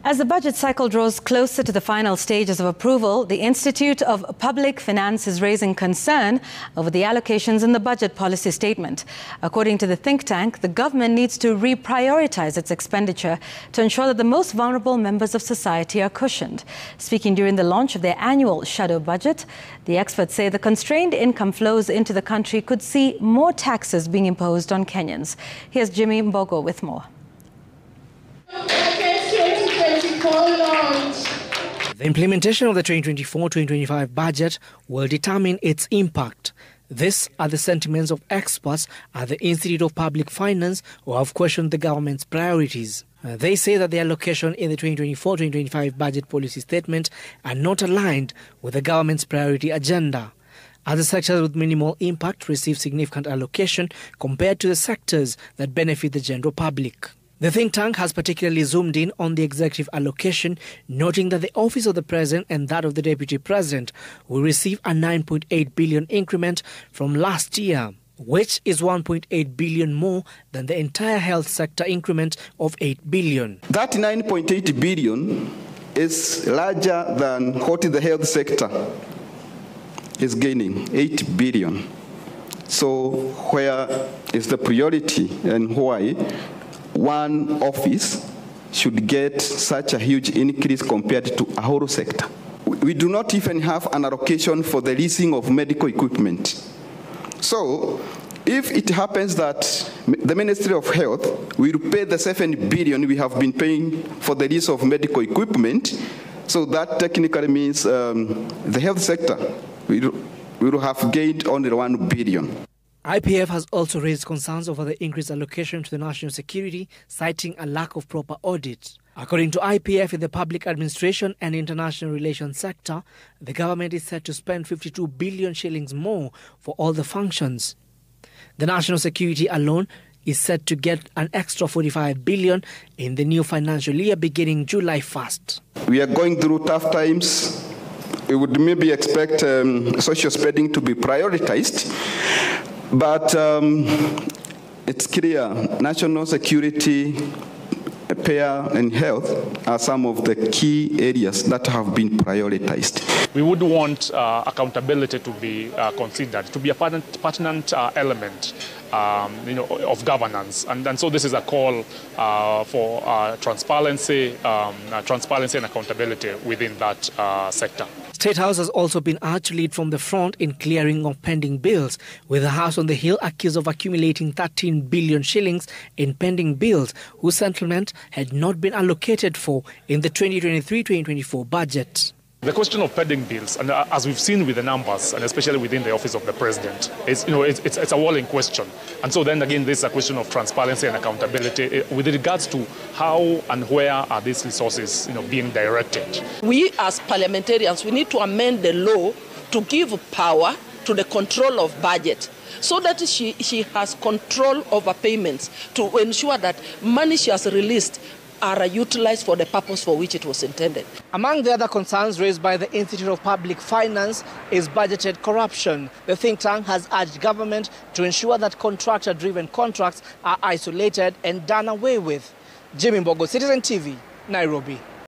As the budget cycle draws closer to the final stages of approval, the Institute of Public Finance is raising concern over the allocations in the budget policy statement. According to the think tank, the government needs to reprioritize its expenditure to ensure that the most vulnerable members of society are cushioned. Speaking during the launch of their annual shadow budget, the experts say the constrained income flows into the country could see more taxes being imposed on Kenyans. Here's Jimmy Mbogo with more. The implementation of the 2024-2025 budget will determine its impact. These are the sentiments of experts at the Institute of Public Finance who have questioned the government's priorities. They say that the allocation in the 2024-2025 budget policy statement are not aligned with the government's priority agenda. Other sectors with minimal impact receive significant allocation compared to the sectors that benefit the general public. The think tank has particularly zoomed in on the executive allocation, noting that the office of the president and that of the deputy president will receive a 9.8 billion increment from last year, which is 1.8 billion more than the entire health sector increment of 8 billion. That 9.8 billion is larger than what the health sector is gaining, 8 billion. So where is the priority and why one office should get such a huge increase compared to a whole sector? We do not even have an allocation for the leasing of medical equipment. So if it happens that the Ministry of Health will pay the 7 billion we have been paying for the lease of medical equipment, so that technically means the health sector will have gained only 1 billion. IPF has also raised concerns over the increased allocation to the national security, citing a lack of proper audit. According to IPF, in the public administration and international relations sector, the government is set to spend 52 billion shillings more for all the functions. The national security alone is set to get an extra 45 billion in the new financial year beginning July 1st. We are going through tough times. We would maybe expect social spending to be prioritized. But it's clear national security, payer and health are some of the key areas that have been prioritized. We would want accountability to be considered, to be a pertinent element of governance. And so this is a call for transparency and accountability within that sector. State House has also been urged to lead from the front in clearing of pending bills, with the House on the Hill accused of accumulating 13 billion shillings in pending bills whose settlement had not been allocated for in the 2023-2024 budget. The question of pending bills, and as we've seen with the numbers, and especially within the office of the president, it's a walling question. And so then again, this is a question of transparency and accountability with regards to how and where are these resources being directed. We as parliamentarians, we need to amend the law to give power to the control of budget, so that she has control over payments to ensure that money she has released are utilized for the purpose for which it was intended. Among the other concerns raised by the Institute of Public Finance is budgeted corruption. The think tank has urged government to ensure that contractor-driven contracts are isolated and done away with. Jimmy Mbogo, Citizen TV, Nairobi.